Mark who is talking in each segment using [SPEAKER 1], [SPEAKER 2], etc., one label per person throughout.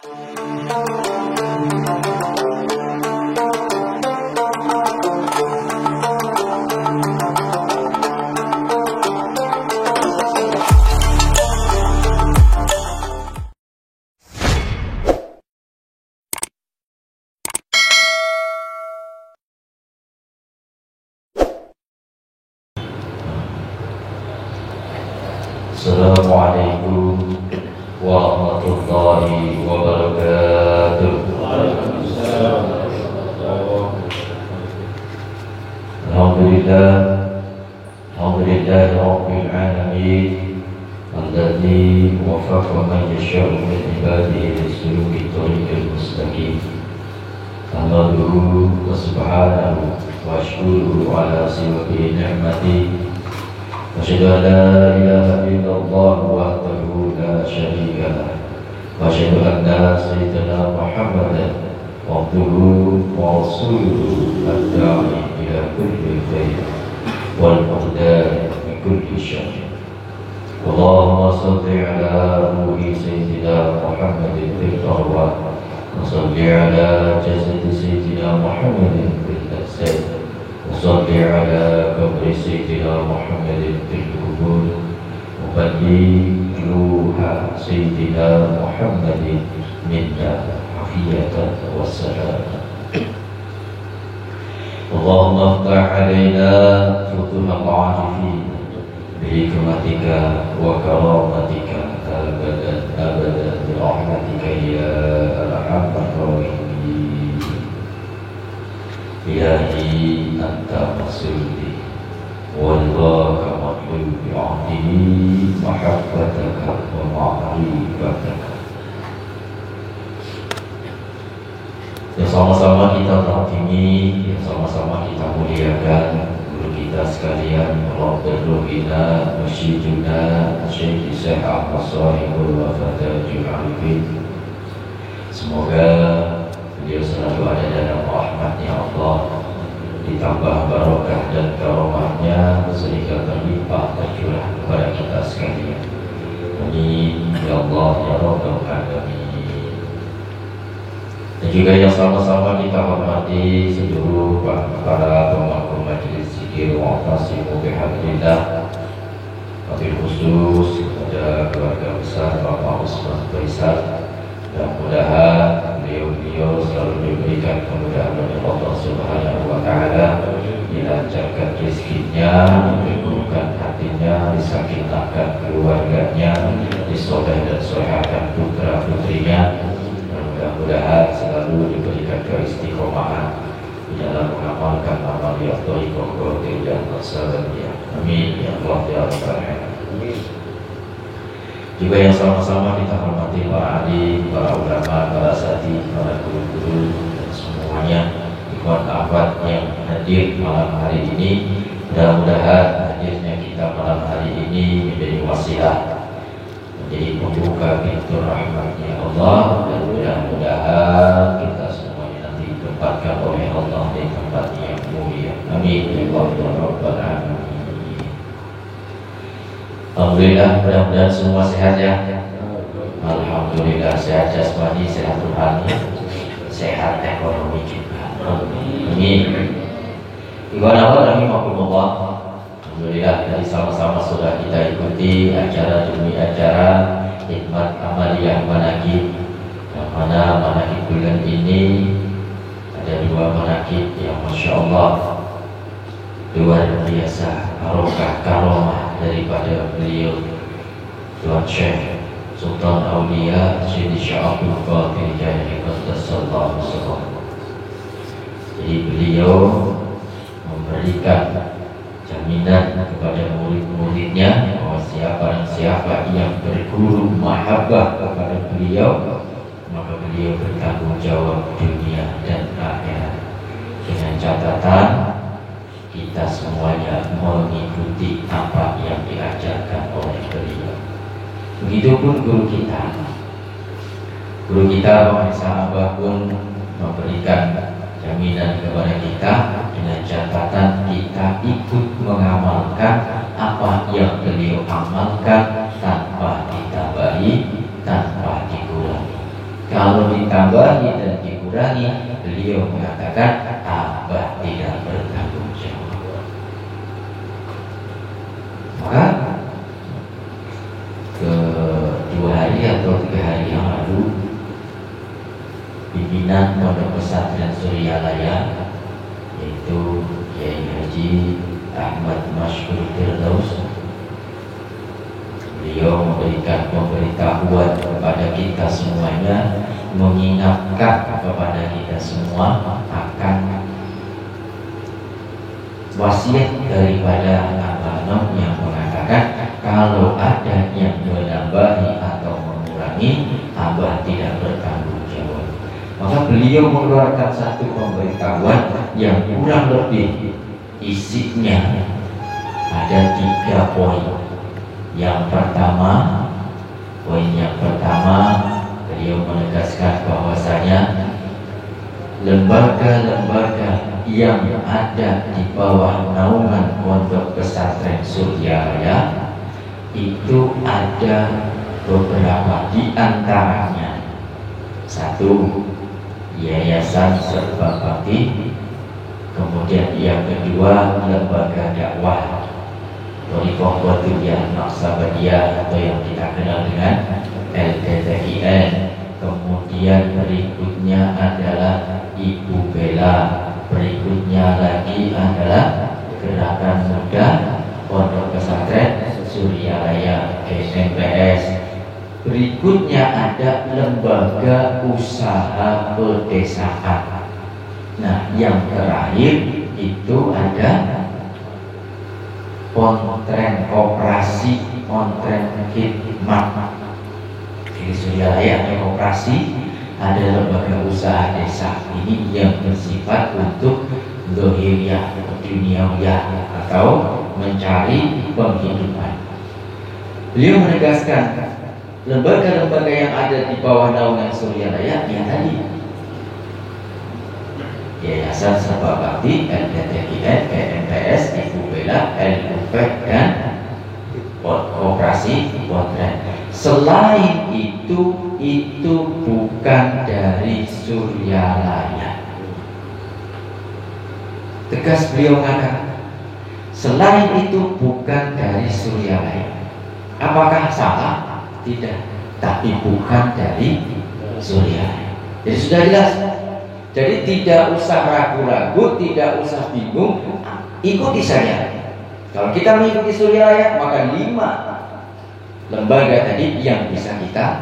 [SPEAKER 1] Assalamualaikum warahmatullahi wabarakatuh. Alhamdulillah, alhamdulillah rabbil alamin, alladzi waffaqa man yasha'u min ibadihi lis-suluki tariqil mustaqim. Alhamdulillah subhanahu wa syukuruhu ala siwabi ni'mati. Asyhadu an la ilaha illallah wahdahu la syarika lah. Wa asyhadu anna sayyidina Muhammadan abduhu wa rasuluhu ad-da'i ila kulli khair wal muqdar min kulli syarr. Allahumma shalli ala ruhi sayyidina Muhammadin fil arwah wa shalli ala jasadi sayyidina Muhammadin fil ajsad. Salli ala qabri sayyidina Muhammadin fil qubur wa bagi ruha sayyidina Muhammadin minna afiyatan wa salam. Allahumma aftah alaina futuhal arifin bi hikmatika wa karamatika abadan abadan bi rahmatika ya arhamar rahimin. Ilahi anta maksudi wallahu matlubi ahdihi mahabbataka wa ma'rifataka. Yang sama-sama kita takimi, yang sama-sama kita muliakan guru kita sekalian, Rabbul-Bina Musyiduna Syekh Syekh Al-Fasahibul Wafatajul Arifin. Semoga beliau selalu ada dalam rahmatnya Allah, ditambah barokah dan karomahnya sehingga terlimpah tercurah kepada kita sekalian. Amin ya Allah ya Rabbal Alamin. Dan juga yang sama-sama kita hormati seluruh para pemangku majelis zikir wa'tasimu bihablillah, wabil khusus kepada keluarga besar Bapak Usman Faisal. Mudah-mudahan beliau selalu diberikan kemudahan oleh Allah Subhanahu wa Ta'ala, dilancarkan rezekinya, dimudahkan hatinya, disakinahkan keluarganya, disoleh dan solehkan putra putrinya. Mudah-mudahan selalu diberikan keistiqomahan di dalam mengamalkan amal yang thariqah dan masalahnya. Amin ya Allah ya Rabbal Alamin. Juga yang sama-sama kita hormati para alim, para ulama, para asatidz, para guru-guru dan semuanya ikhwan akhwat yang hadir malam hari ini. Mudah-mudahan hadirnya kita malam hari ini menjadi wasilah, menjadi pembuka pintu rahmatnya Allah, dan mudah-mudahan kita semuanya nanti ditempatkan oleh Allah di tempat yang mulia. Amin ya Rabbal Alamin. Alhamdulillah, mudah-mudahan semua sehat ya. Alhamdulillah, sehat jasmani, sehat rohani, sehat ekonomi juga. Amin. Ikhwan akhwat rahimakumullah. Alhamdulillah, tadi sama-sama sudah kita ikuti acara demi acara hikmat amaliyah manaqib, yang mana manaqib bulan ini ada dua manaqib yang masya Allah luar biasa, barokah karomah daripada beliau Tuan Syekh Sultan Aulia Syedi Syekh Abdul Qadir Jailani Qaddasallahu Sirrahu. Jadi beliau memberikan jaminan kepada murid-muridnya bahwa siapa yang berguru mahabbah kepada beliau, maka beliau bertanggung jawab dunia dan akhirat, dengan catatan kita semuanya mengikuti apa yang diajarkan oleh beliau. Begitupun guru kita Mahesa Abah pun memberikan jaminan kepada kita dengan catatan kita ikut mengamalkan apa yang beliau amalkan tanpa ditambahi, tanpa dikurangi. Kalau ditambahi dan dikurangi, beliau mengatakan Abah tidak bertanggung jawab. Maka ke 2 hari atau 3 hari yang lalu, pimpinan Pondok Pesantren Suryalaya, yaitu Kiai Haji Ahmad Masyhur Firdaus, beliau memberikan pemberitahuan kepada kita semuanya, mengingatkan kepada kita semua akan wasiat daripada Abah Nom yang mengatakan kalau ada yang menambahi atau mengurangi, Abah tidak bertanggung jawab. Maka beliau mengeluarkan satu pemberitahuan yang kurang lebih isinya ada 3 poin. Yang pertama, beliau menegaskan bahwasanya lembaga-lembaga yang ada di bawah naungan Pondok Pesantren Suryalaya itu ada beberapa di antaranya. 1, Yayasan Serba Bakti. Kemudian yang kedua, lembaga dakwah Thariqah Qadiriyah Naqsabandiyah atau yang kita kenal dengan LTTIN. Kemudian berikutnya adalah Ibu Bella. Berikutnya lagi adalah Gerakan Muda Pondok Pesantren Suryalaya GMPS. Berikutnya ada Lembaga Usaha Pedesaan. Nah, yang terakhir itu ada Pontren Koperasi Pontren Khidmat. Di Suryalaya ada koperasi, ada lembaga usaha desa. Ini yang bersifat untuk dohiriyah, duniawiyah atau mencari penghidupan. Beliau menegaskan lembaga-lembaga yang ada di bawah naungan Suryalaya yang tadi Yayasan Serba Bakti, LTTIN, KMPS, Ibu Bella, LUP dan Koperasi Pontren. Selain itu bukan dari Suryalaya. Tegas beliau mengatakan, selain itu bukan dari Suryalaya. Apakah salah? Tidak, tapi bukan dari Suryalaya. Jadi sudah jelas. Jadi tidak usah ragu-ragu, tidak usah bingung, ikuti saja. Kalau kita mengikuti Suryalaya, maka 5 lembaga tadi yang bisa kita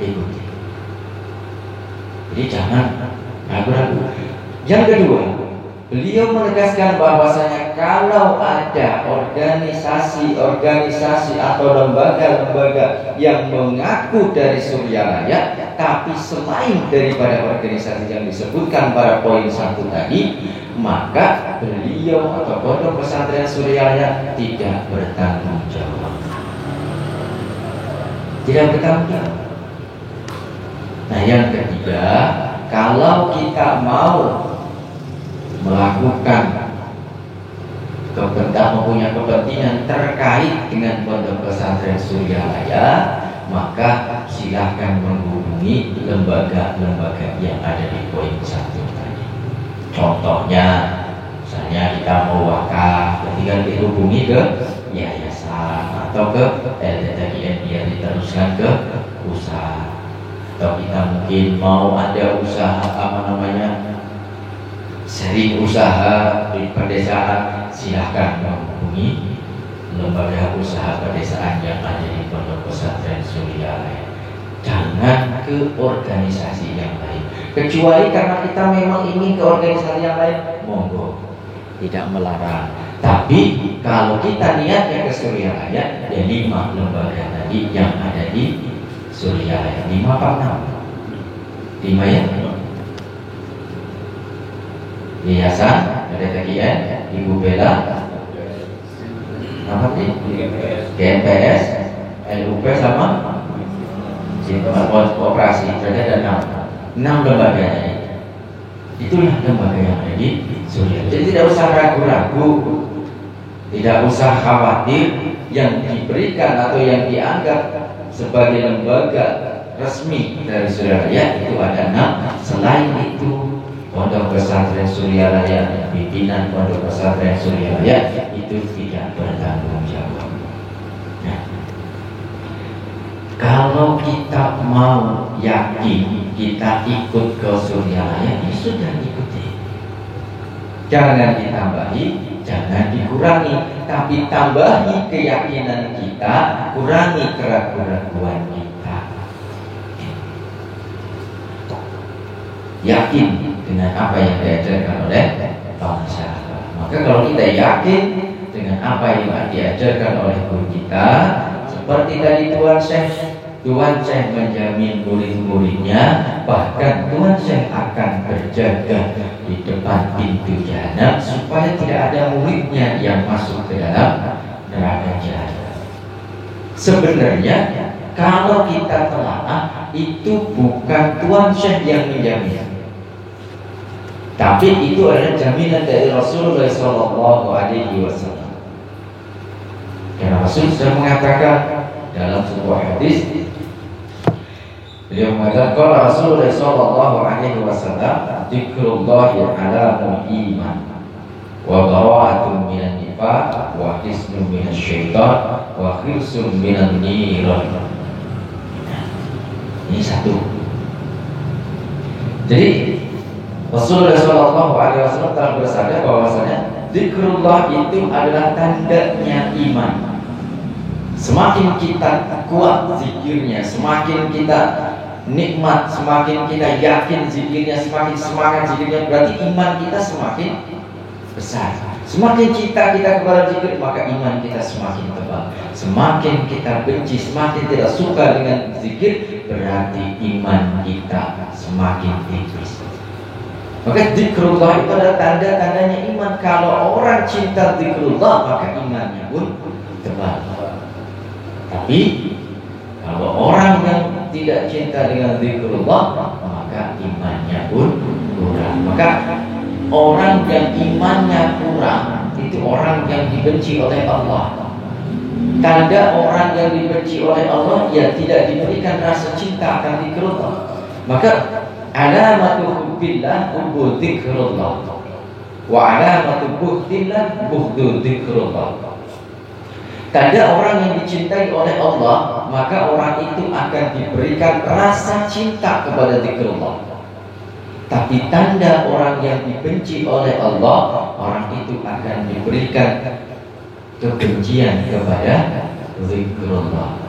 [SPEAKER 1] ikuti. Jadi jangan ragu-ragu. Yang kedua, beliau menegaskan bahwasanya kalau ada organisasi atau lembaga-lembaga yang mengaku dari Suryalaya, tapi selain daripada organisasi yang disebutkan pada poin 1 tadi, maka beliau atau Pondok Pesantren Suryalaya tidak bertanggung jawab. Tidak bertanggung jawab. Nah, yang ketiga, kalau kita mau melakukan mempunyai kepentingan terkait dengan Pondok Pesantren Suryalaya, maka silahkan menghubungi lembaga-lembaga yang ada di poin 1 tadi. Contohnya, misalnya kita mau wakaf, ketika dihubungi ke yayasan atau ke LTTIN biar diteruskan ke usaha. Atau kita mungkin mau ada usaha seri usaha di pedesaan, silahkan menghubungi lembaga usaha pedesaan yang ada di Pondok Pesantren Suryalaya. Jangan ke organisasi yang lain, kecuali karena kita memang ingin ke organisasi yang lain, monggo, tidak melarang. Tapi kalau kita niatnya ke Suryalaya, ya 5 lembaga tadi yang ada di Suryalaya. 5 apa 6? 5 ya. Yayasan, LTTIN, Ibu Bella, apa sih? GMPS, LUP sama Koperasi. Berarti ada 6 lembaga. Itulah lembaga yang ada di Suryalaya. Jadi tidak usah ragu-ragu, tidak usah khawatir yang diberikan atau yang dianggap sebagai lembaga resmi dari Suryaraya itu ada 6. Selain itu Pondok Pesantren Suryaraya, pimpinan Pondok Pesantren Suryaraya itu tidak bertanggung jawab. Nah, kalau kita mau yakin kita ikut ke Suryaraya, ya sudah ikuti. Jangan ditambahi, jangan dikurangi, tapi tambahi keyakinan kita, kurangi keraguan-keraguan kita. Yakin dengan apa yang diajarkan oleh para sahabat. Maka kalau kita yakin dengan apa yang diajarkan oleh guru kita, seperti tadi Tuan Syekh menjamin murid-muridnya, bahkan Tuan Syekh akan berjaga di depan pintu jahanam supaya tidak ada muridnya yang masuk ke dalam neraka jahanam. Sebenarnya kalau kita telah itu bukan Tuan Syekh yang menjamin, tapi itu adalah jaminan dari Rasulullah SAW. Karena Rasul sudah mengatakan dalam sebuah hadis, beliau mengatakan kalau Rasulullah SAW, "Dzikrullah alamul iman, wa bara'atun minan nifaq, wa hisnun minas syaitan, wa khirsun minan niran." Ini satu. Jadi Rasulullah SAW telah bersabda bahwasanya zikrullah itu adalah tandanya iman. Semakin kita kuat zikirnya, semakin kita nikmat, semakin kita yakin zikirnya, semakin semangat zikirnya, berarti iman kita semakin besar. Semakin kita kepada zikir, maka iman kita semakin tebal. Semakin kita benci, semakin tidak suka dengan zikir, berarti iman kita semakin tipis. Maka zikrullah itu adalah tanda-tandanya iman. Kalau orang cinta zikrullah, maka imannya pun tebal. Tapi kalau orang yang tidak cinta dengan zikrullah, maka imannya pun kurang. Maka orang yang imannya kurang itu orang yang dibenci oleh Allah. Tanda orang yang dibenci oleh Allah, ya tidak diberikan rasa cinta akan zikrullah. Maka alamatu hubbillah hubbu dzikrullah, wa alamatu buhdillah buhdu dzikrullah. Tanda orang yang dicintai oleh Allah, maka orang itu akan diberikan rasa cinta kepada zikrullah. Tapi tanda orang yang dibenci oleh Allah, orang itu akan diberikan kebencian kepada zikrullah.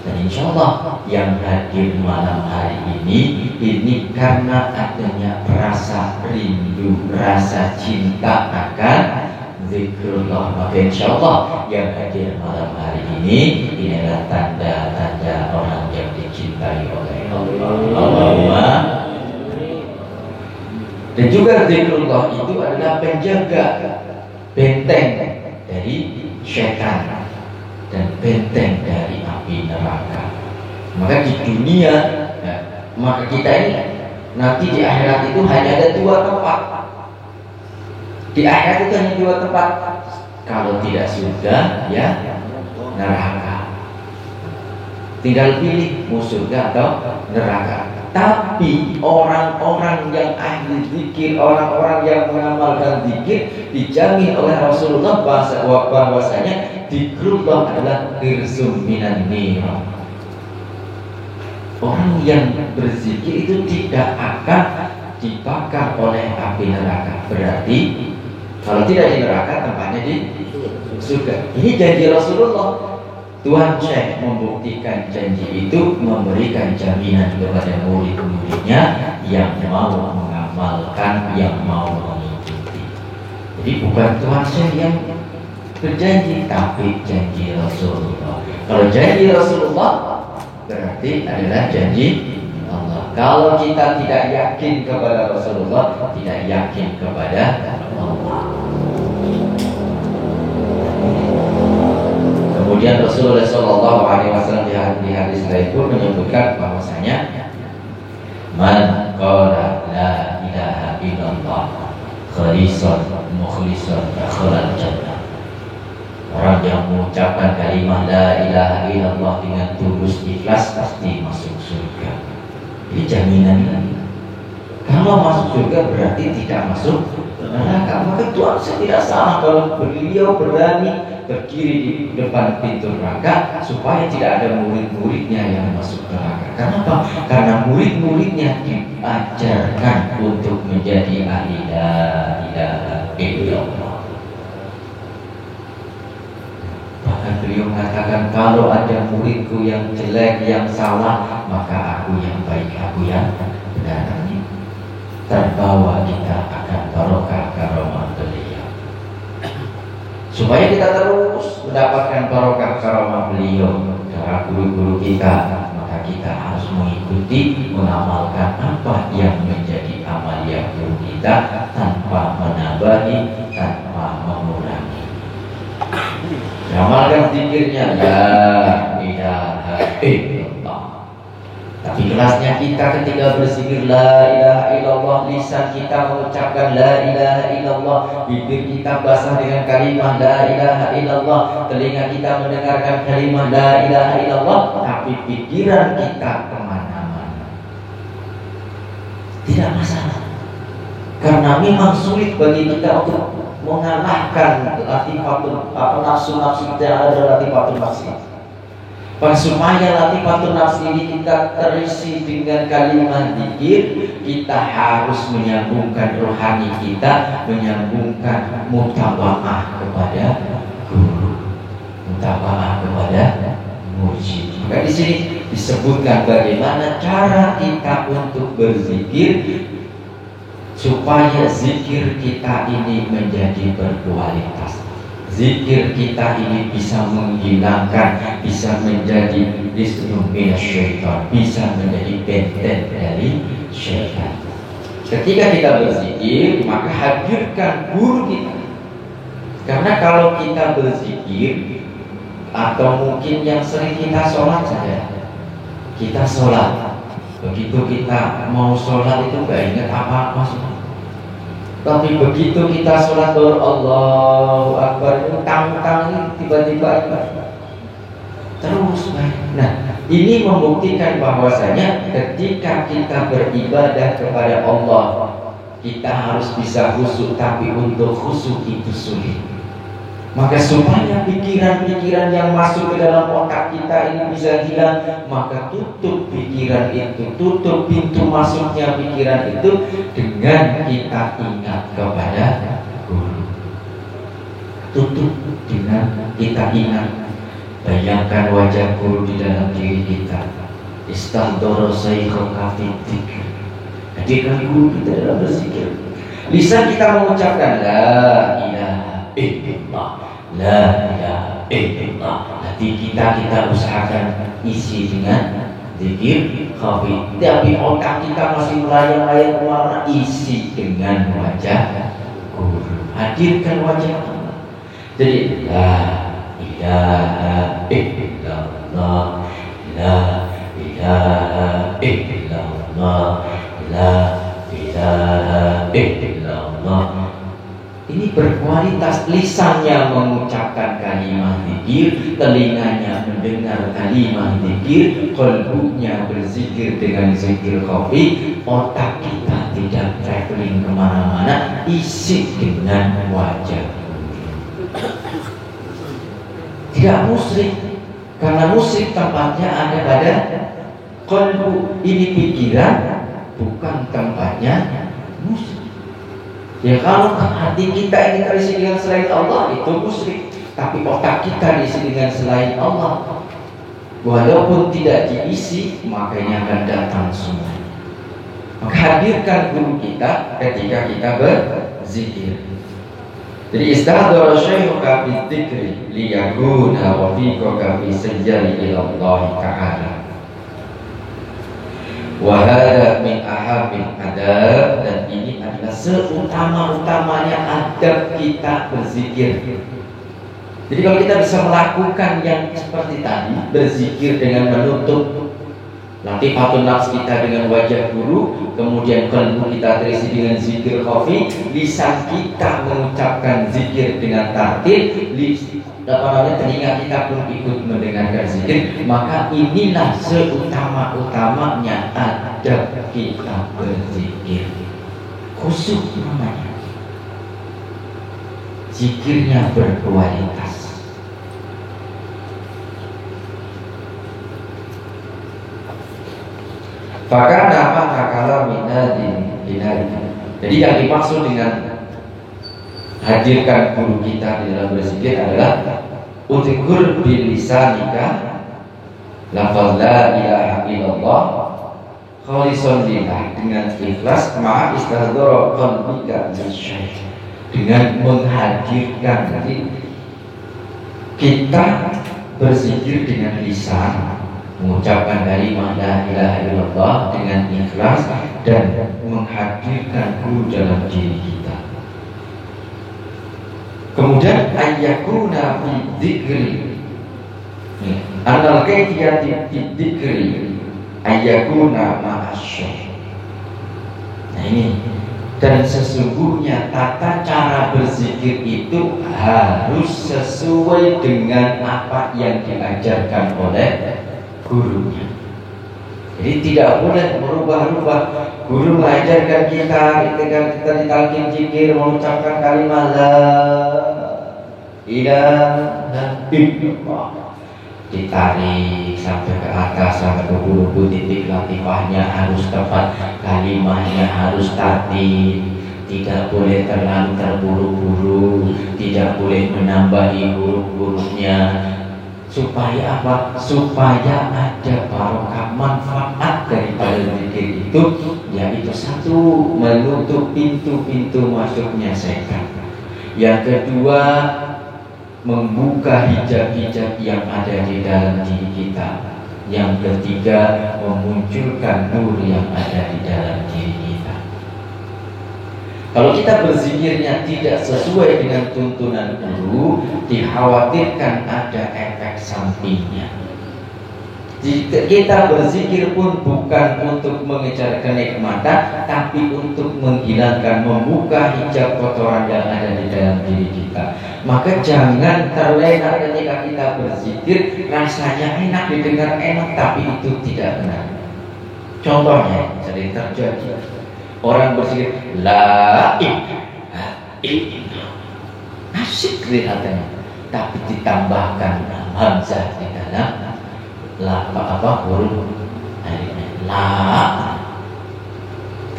[SPEAKER 1] Dan insya Allah yang hadir malam hari ini karena adanya rasa rindu, rasa cinta akan zikrullah. Maka insya Allah yang hadir malam hari ini adalah tanda-tanda orang yang dicintai oleh Allah. Allahumma. Dan juga zikrullah itu adalah penjaga, benteng dari syaitan dan benteng dari api neraka. Maka di dunia, maka kita ini nanti di akhirat itu hanya ada 2 tempat. Di akhirat itu hanya 2 tempat. Kalau tidak surga, ya neraka. Tinggal pilih mau surga atau neraka. Tapi orang-orang yang ahli zikir, orang-orang yang mengamalkan zikir, dijamin oleh Rasulullah bahwasanya zikrullah adalah khirsum minan nar. Orang yang berzikir itu tidak akan dibakar oleh api neraka. Berarti kalau tidak di neraka, tempatnya di surga. Ini janji Rasulullah. Tuan Syekh membuktikan janji itu, memberikan jaminan kepada murid-muridnya yang mau mengamalkan, yang mau mengikuti. Jadi bukan Tuan Syekh yang berjanji, tapi janji Rasulullah. Kalau janji Rasulullah berarti adalah janji Allah. Kalau kita tidak yakin kepada Rasulullah, tidak yakin kepada Allah. Kemudian Rasulullah SAW di hadis lain pun menyebutkan bahwasanya man qala la ilaha illallah khalisan mukhlisan dakhala jannah. Orang yang mengucapkan kalimat la ilaha illallah dengan tulus ikhlas pasti masuk surga. Ini jaminan ini. Kalau masuk surga berarti tidak masuk neraka. Maka Tuhan saya tidak salah kalau beliau berani berdiri di depan pintu neraka supaya tidak ada murid-muridnya yang masuk neraka. Kenapa? Karena murid-muridnya diajarkan untuk menjadi ahli la ilaha illallah. Bahkan beliau mengatakan, kalau ada muridku yang jelek, yang salah, maka aku yang baik, aku yang benar. Terbawa kita akan barokah karomah beliau. Supaya kita terus mendapatkan barokah karomah beliau dari guru-guru kita, maka kita harus mengikuti, mengamalkan apa yang menjadi amaliyah guru kita tanpa menambahi, tanpa mengurangi. Amalkan zikirnya la ilaha illallah. Tapi kelasnya kita ketika berzikir la ilaha illallah, lisan kita mengucapkan la ilaha illallah, bibir kita basah dengan kalimat la ilaha illallah, telinga kita mendengarkan kalimat la ilaha illallah, tapi pikiran kita kemana-mana. Tidak masalah, karena memang sulit bagi kita untuk mengalahkan nafsu-nafsu kita yang ada latifatul nafsi. Supaya latifatul nafsi ini kita terisi dengan kalimat zikir, kita harus menyambungkan rohani kita, menyambungkan mutabaah kepada guru, mutabaah kepada mursyid. Maka di sini disebutkan bagaimana cara kita untuk berzikir supaya zikir kita ini menjadi berkualitas. Zikir kita ini bisa menghilangkan, bisa menjadi disnum minasyaitan, bisa menjadi benteng dari syaitan. Ketika kita berzikir, maka hadirkan guru kita. Karena kalau kita berzikir, atau mungkin yang sering kita sholat saja, kita sholat, begitu kita mau sholat itu gak ingat apa-apa semua. Tapi begitu kita sholat doa Allahu Akbar, itu tang-tang tiba-tiba terus. Nah, ini membuktikan bahwasanya ketika kita beribadah kepada Allah, kita harus bisa khusyuk. Tapi untuk khusyuk itu sulit. Maka supaya pikiran-pikiran yang masuk ke dalam otak kita ini bisa hilang, maka tutup pikiran itu, tutup pintu masuknya pikiran itu dengan kita ingat kepada guru. Tutup dengan kita ingat. Bayangkan wajah guru di dalam diri kita. Istahdara syaikhuka fi dzikr. Hadirkan guru kita dalam berzikir. Lisan kita mengucapkan la ilaha illallah, la ilaha illallah. Hati kita usahakan isi dengan zikir khafi. Tapi otak kita masih melayang-layang keluar, isi dengan wajah guru. Hadirkan wajah Allah. Jadi la ilaha illallah, la ilaha illallah, la ilaha illallah. Ini berkualitas. Lisannya mengucapkan kalimat zikir, telinganya mendengar kalimat zikir, qalbunya berzikir dengan zikir khafi, otak kita tidak traveling kemana-mana, isi dengan wajah. Tidak musyrik, karena musyrik tempatnya ada pada qalbu. Ini pikiran, bukan tempatnya musyrik. Ya kalau hati kita ini terisi dengan selain Allah, itu musyrik. Tapi otak kita diisi dengan selain Allah, walaupun tidak diisi, makanya akan datang semua. Maka hadirkan guru kita ketika kita berzikir. Jadi istahdara syaikhuka fi dzikri liyakuna wafiqaka fi sajjari ila Allah ta'ala. Wahada min ahabil adab, dan ini adalah seutama-utamanya adab kita berzikir. Jadi kalau kita bisa melakukan yang seperti tadi, berzikir dengan menutup latifatun nafs kita dengan wajah guru, kemudian qalbu kita terisi dengan zikir khafi, lisan kita mengucapkan zikir dengan tartil, telinga kita pun ikut mendengarkan zikir, maka inilah seutama-utamanya adab kita berzikir. Khusyuk namanya. Zikirnya berkualitas. Bahkan apa kala dinari. Jadi yang dimaksud dengan hadirkan guru kita di dalam berzikir adalah udhkur bilisanika lafaz la ilaha illallah khalisan lillah, dengan ikhlas ma'a istahdara qalbika lisyai, dengan menghadirkan. Jadi kita berzikir dengan lisan, mengucapkan kalimat la ilaha illallah dengan ikhlas dan menghadirkan guru dalam diri kita. Kemudian ayyakuna fi dzikri, anal kaifiyati fi dzikri ayyakuna ma'asyai. Nah ini, dan sesungguhnya tata cara berzikir itu harus sesuai dengan apa yang diajarkan oleh gurunya. Jadi tidak boleh merubah-rubah. Guru mengajarkan kita ketika kita ditalkin zikir mengucapkan kalimat la ilaha illallah, ditarik sampai ke atas, sampai ke bulu titik latifahnya harus tepat, kalimatnya harus tertib, tidak boleh terlalu terburu-buru, tidak boleh menambahi huruf-hurufnya. Supaya apa? Supaya ada barokah, manfaat daripada zikir itu, yaitu satu, menutup pintu-pintu masuknya setan. Yang kedua, membuka hijab-hijab yang ada di dalam diri kita. Yang ketiga, memunculkan nur yang ada di dalam diri kita. Kalau kita berzikirnya tidak sesuai dengan tuntunan guru, dikhawatirkan ada efek sampingnya. Jika kita berzikir pun bukan untuk mengejar kenikmatan, tapi untuk menghilangkan, membuka hijab kotoran yang ada di dalam diri kita. Maka jangan terlena ketika kita berzikir, rasanya enak, didengar enak, tapi itu tidak benar. Contohnya sering terjadi, orang berzikir la ilaha illallah, asik kelihatannya, tapi ditambahkan hamzah di dalam huruf la,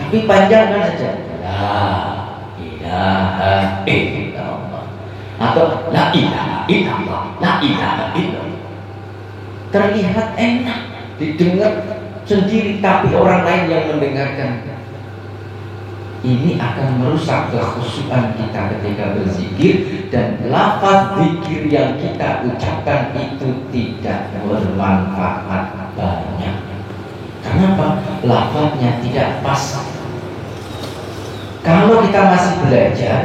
[SPEAKER 1] tapi panjangkan saja la ilaha illallah atau la ilaha illallah, la ilaha illallah. Terlihat enak, didengar sendiri, tapi orang lain yang mendengarkan. Ini akan merusak kekhusyukan kita ketika berzikir, dan lafaz zikir yang kita ucapkan itu tidak bermanfaat banyak. Kenapa? Lafaznya tidak pas. Kalau kita masih belajar,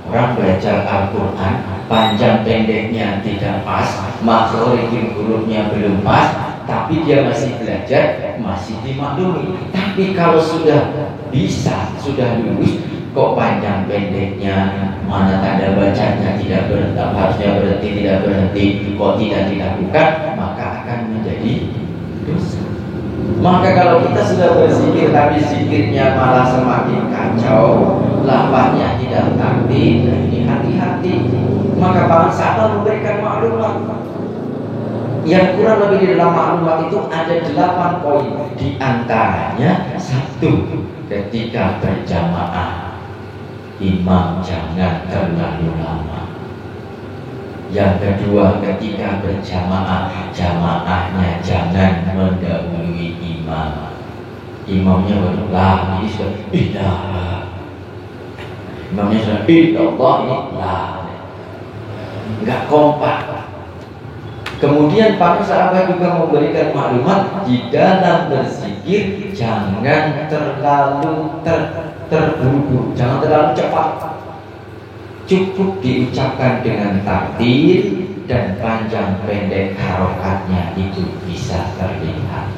[SPEAKER 1] orang belajar Al-Quran, panjang pendeknya tidak pas, makhraj hurufnya belum pas, tapi dia masih belajar, masih dimaklumi. Tapi kalau sudah bisa, sudah lulus, kok panjang pendeknya, mana tanda bacanya tidak berhenti, harusnya berhenti tidak berhenti, kok tidak dilakukan, maka akan menjadi dosa. Maka kalau kita sudah berzikir tapi zikirnya malah semakin kacau, lafaznya tidak tertib, ini hati-hati. Maka bangsa akan memberikan maklumat. Yang kurang lebih di dalam maklumat itu ada 8 poin. Di antaranya, 1, ketika berjamaah, imam jangan terlalu lama. Yang kedua, ketika berjamaah, jamaahnya jangan mendahului imam. Imamnya baru lah, ini sudah ilah. Imamnya sudah illallah, ini lah. Enggak kompak. Kemudian para sahabat juga memberikan maklumat, di dalam berzikir jangan terlalu terburu-buru, jangan terlalu cepat. Cukup diucapkan dengan tartil, dan panjang pendek harokatnya itu bisa terlihat.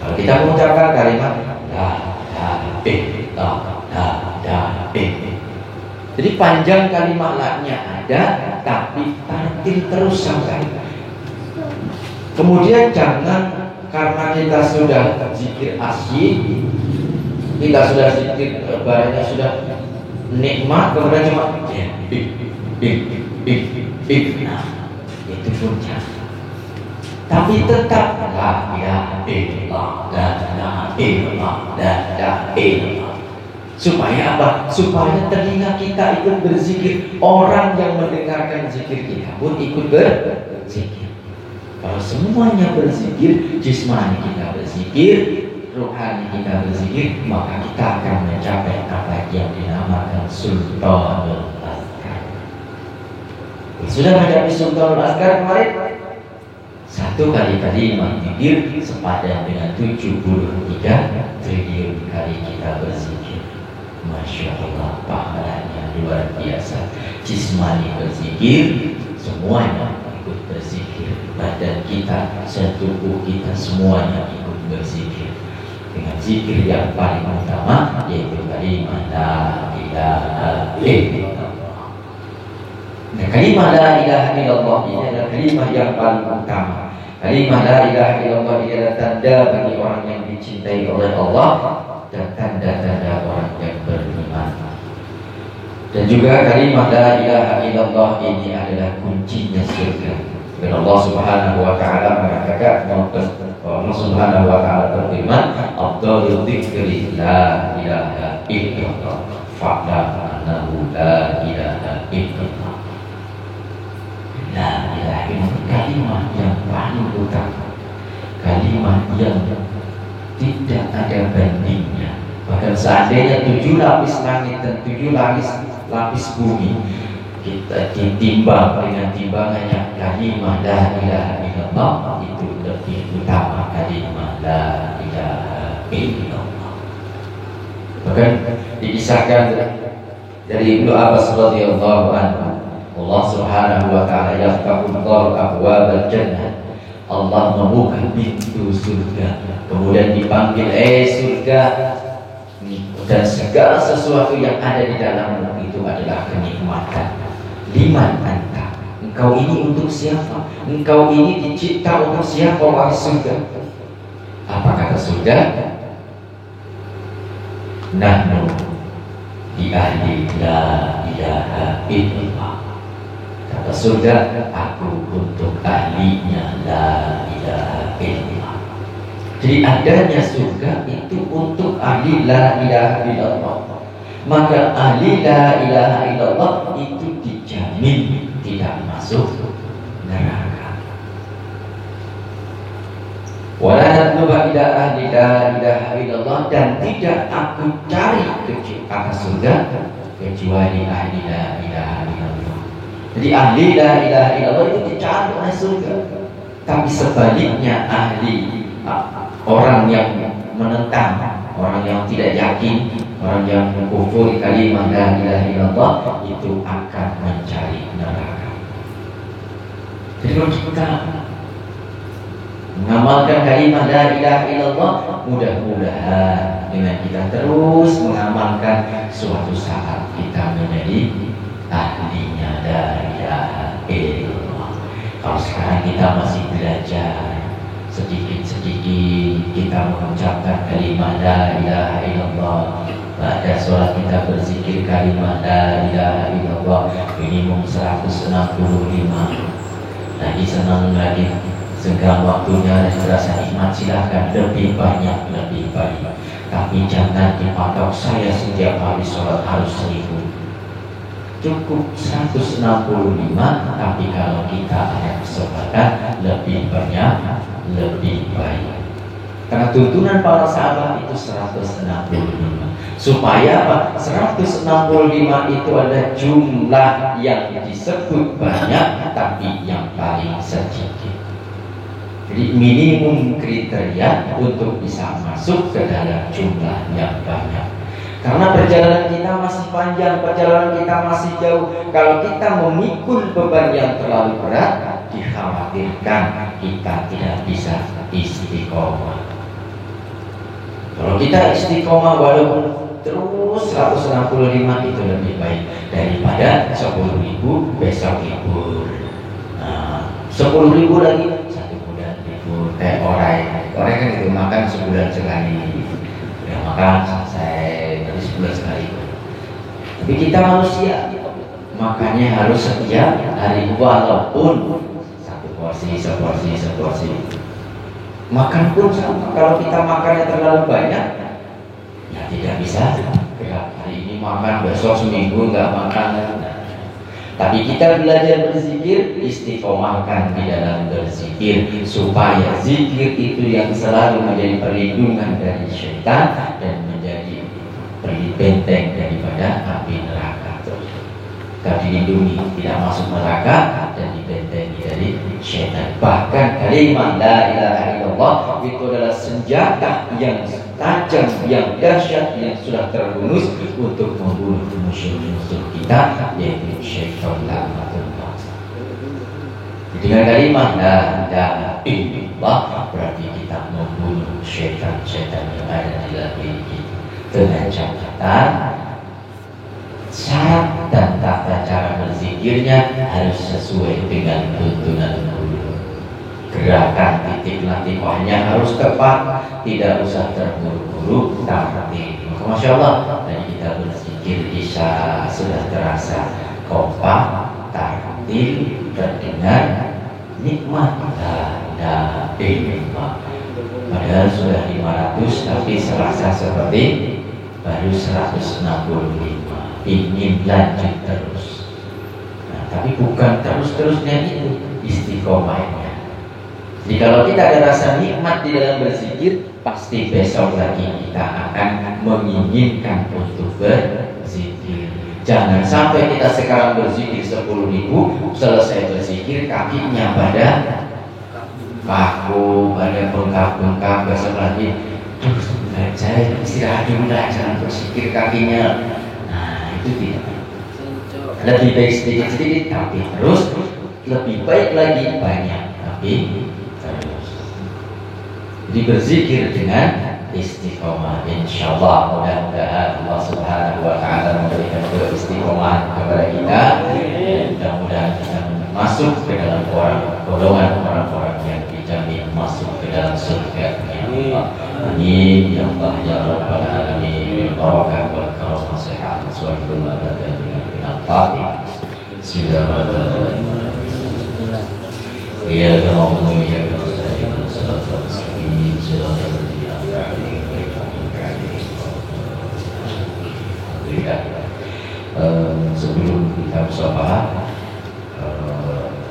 [SPEAKER 1] Kalau kita mengucapkan kalimat jadi panjang kalimat la-nya ada, tapi tartil terus sampai. Kemudian jangan karena kita sudah zikir asyik, kita sudah zikir barangnya sudah nikmat, kemudian cuma nah, itu pun jangan. Tapi tetap la ilaha illallah, la ilaha illallah, la ilaha illallah. Supaya apa? Supaya telinga kita ikut berzikir, orang yang mendengarkan zikir kita pun ikut berzikir. Kalau semuanya berzikir, jismani kita berzikir, rohani kita berzikir, maka kita akan mencapai apa yang dinamakan Sultanul Azkar. Sudah mencapai Sultanul Azkar kemarin? Satu kali kalimat zikir sepadan dengan 73 triliun kali kita berzikir. Masya Allah, pahalanya luar biasa. Jismani berzikir, semuanya ikut berzikir. Badan kita, setubuh kita, semuanya ikut berzikir. Dengan zikir yang paling utama, yaitu kalimat la ilaha illallah. Nah, kalimat la ilaha illallah ini adalah kalimat yang paling utama. Kalimat la ilaha illallah ini adalah tanda bagi orang yang dicintai oleh Allah dan tanda-tanda orang yang beriman. Dan juga kalimat la ilaha illallah ini adalah kuncinya surga. Dan Allah Subhanahu wa taala mengatakan, Allah Subhanahu wa taala berfirman, "Afdhalul dzikri la ilaha illallah, fa'lam annahu la ilaha illallah." La ilaha illallah, kalimat yang paling utama, kalimat yang tidak ada bandingnya. Bahkan seandainya 7 lapis langit dan 7 lapis bumi kita ditimbang dengan timbangannya, kalimat la ilaha illallah itu lebih utama kalimat la ilaha illallah. Bahkan dikisahkan dari Ibnu Abbas radhiyallahu anhu, Allah Subhanahu wa taala yaftahu abwaabal jannah, Allah membuka pintu surga, kemudian dipanggil surga, dan segala sesuatu yang ada di dalammu itu adalah kenikmatan. Liman anta, engkau ini untuk siapa? Engkau ini dicipta untuk siapa? Wahai surga. Apa kata surga? Nahnu di ahli la ilaha illallah. Kata surga, aku untuk ahlinya la ilaha illallah. Jadi adanya surga itu untuk ahli la ilaha illallah. Maka ahli la ilaha illallah itu dijamin tidak masuk neraka. Wala natluba ila ahli la ilaha illallah, dan tidak aku cari ke surga kecuali ahli la ilaha illallah. Jadi ahli la ilaha illallah itu dicari oleh surga. Tapi sebaliknya ahli orang yang menentang, orang yang tidak yakin, orang yang mengkufuri kalimat la ilaha illallah itu akan mencari neraka. Jadi kalau kita mengamalkan kalimat la ilaha illallah, mudah-mudahan dengan kita terus mengamalkan, suatu saat kita menjadi ahlinya la ilaha illallah. Kalau sekarang kita masih belajar, sedikit-sedikit kita mengucapkan kalimat la ilaha illallah. Pada sholat kita berzikir kalimat la ilaha illallah minimum 165. Lagi senang lagi, segala waktunya dan terasa nikmat, silahkan lebih banyak lebih baik. Tapi jangan dipatok saya setiap hari sholat harus 1000. Cukup 165, tapi kalau kita ada kesempatan lebih banyak lebih baik. Karena tuntunan para sahabat itu 165. Supaya apa? 165 itu ada jumlah yang disebut banyak tapi yang paling sedikit. Jadi minimum kriteria untuk bisa masuk ke dalam jumlah yang banyak. Karena perjalanan kita masih panjang, perjalanan kita masih jauh. Kalau kita memikul beban yang terlalu berat, dikhawatirkan kita tidak bisa istiqomah. Kalau kita istiqomah walaupun terus 165 itu lebih baik daripada 10.000 besok libur. Nah, 10.000 lagi 1 bulan libur. Kayak orang kan itu makan sebulan sekali, udah makan selesai, jadi sebulan sekali. Tapi kita manusia makannya harus setiap hari, walaupun satu porsi, seporsi. Makan pun sama. Kalau kita makannya terlalu banyak, ya tidak bisa. Hari ini makan, besok seminggu nggak makan. Tapi kita belajar berzikir, istiqomahkan di dalam berzikir, supaya zikir itu yang selalu menjadi perlindungan dari syaitan dan menjadi benteng daripada api neraka. Kita dilindungi, tidak masuk neraka dan dibentengi dari syaitan. Bahkan kalimat la ilaha illallah itu adalah senjata yang tajam, yang dahsyat, yang sudah terhunus untuk membunuh musuh-musuh kita, yaitu syaitan la'natullah. Dengan kalimat la ilaha illallah berarti kita membunuh syaitan-syaitan yang ada di dalam diri kita. Dengan catatan syarat dan tata cara berzikirnya harus sesuai dengan tuntunan guru. Gerakan titik latifahnya harus tepat, tidak usah terburu-buru, tapi Masya Allah, tadi kita berzikir isya sudah terasa kompak, tartil, terdengar, nikmat, dan nikmat. Padahal sudah 500 tapi serasa seperti baru 165. Ingin lanjut terus. Nah, tapi bukan terus-terusnya itu istiqomahnya. Jadi kalau kita ada rasa nikmat di dalam berzikir, pasti besok lagi kita akan menginginkan untuk berzikir. Jangan sampai kita sekarang berzikir 10.000, selesai berzikir kakinya pada kaku, pada bengkak-bengkak, besok lagi saya istirahat dulu lah, jangan berzikir kakinya. Itu tidak. Lebih baik sedikit-sedikit tapi terus, lebih baik lagi banyak tapi terus. Jadi berzikir dengan istiqomah. Insyaallah mudah-mudahan Allah Subhanahu wa taala memberikan istiqomah kepada kita. Mudah-mudahan kita masuk ke dalam golongan orang-orang yang dijamin masuk ke dalam surga. Amin ya Allah ya Rabbal alamin. Barakah wal karam sehat suatu abada dengan Fatihah. Bismillahirrahmanirrahim. Ya Allah ya sebelum kita bersolat,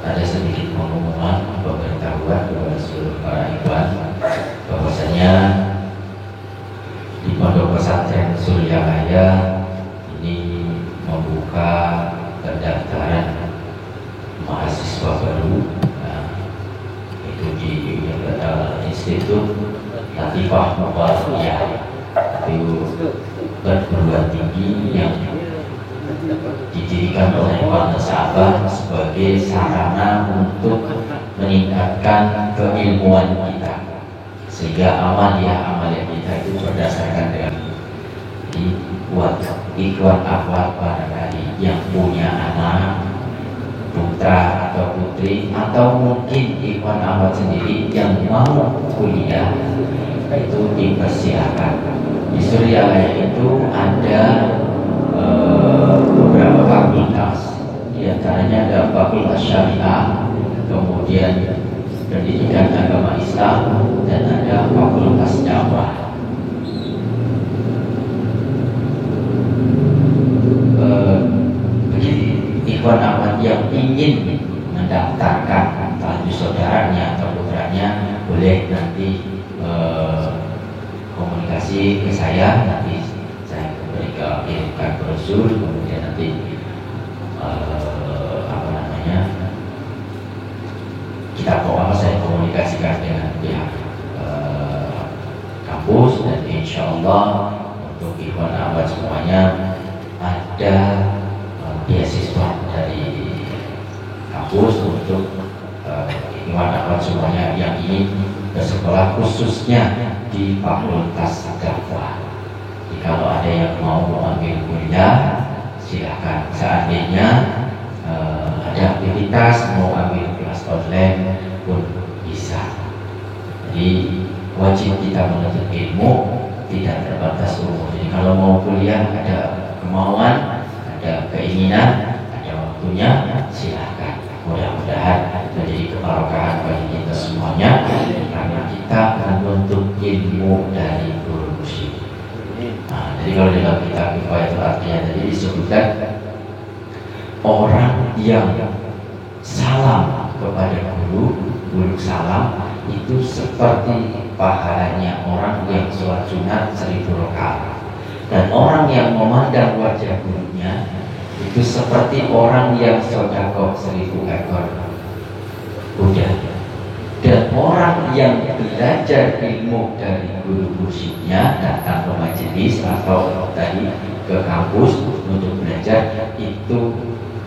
[SPEAKER 1] ada sedikit pengumuman pemberitahuan kepada seluruh para ikhwan bahwasanya di Pondok Pesantren Suryalaya ini membuka pendaftaran mahasiswa baru. Nah, itu di Institut Latifah Mubarakiyah, itu perguruan tinggi yang didirikan oleh para sahabat sebagai sarana untuk meningkatkan keilmuan kita, sehingga amalia kita itu berdasarkan dengan dibuat ikhwan akhwat barangkali yang punya anak putra atau putri, atau mungkin ikhwan akhwat sendiri yang mau kuliah, itu dipersilakan. Di Suryalaya itu ada beberapa fakultas, diantaranya ada fakultas syariah, kemudian pendidikan agama Islam, dan ada fakultas dakwah. Begitu ikhwan akhwat yang ingin mendaftarkan entah saudaranya atau putranya, boleh nanti komunikasi ke saya, nanti saya kirimkan brosur, kemudian nanti saya komunikasikan dengan pihak kampus, dan insya Allah untuk ikhwan akhwat semuanya ada beasiswa dari kampus untuk ikhwan akhwat semuanya yang ingin bersekolah khususnya di fakultas dakwah. Di kalau ada yang mau mengambil kuliah silahkan. Seandainya ada aktivitas mau ambil kelas online pun bisa. Jadi wajib kita menuntut ilmu tidak terbatas umur. Jadi kalau mau kuliah ada kemauan, ada keinginan, ada waktunya, silahkan. Mudah-mudahan menjadi keberkahan bagi kita semuanya, karena kita akan menuntut ilmu dari guru musyrik. Nah, jadi kalau dalam kitab Kifayatul Atqiyah tadi disebutkan orang yang salam kepada guru salam itu seperti pahalanya orang yang sholat sunat 1000 rakaat, dan orang yang memandang wajah gurunya itu seperti orang yang sedekah 1000 ekor kuda. Dan orang yang belajar ilmu dari guru musyiknya datang ke majelis atau tadi ke kampus untuk belajar, itu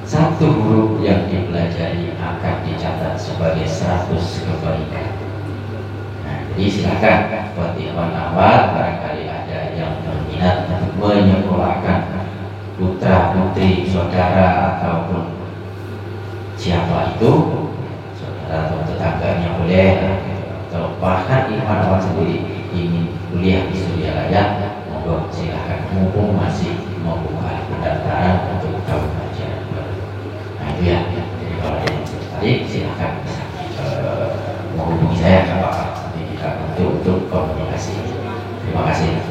[SPEAKER 1] satu huruf yang dipelajari akan dicatat sebagai 100 kebaikan. Nah, jadi silakan buat ikhwan akhwat, barangkali ada yang berminat untuk menyekolahkan putra putri saudara ataupun siapa itu, saudara atau tetangganya boleh, atau bahkan ikhwan akhwat sendiri ingin kuliah di Suryalaya, monggo silakan, mumpung masih membuka pendaftaran untuk tahun ajaran baru. Nah itu ya, jadi kalau ada yang tertarik silakan bisa menghubungi saya, Pak, nanti kita untuk komunikasi. Terima kasih.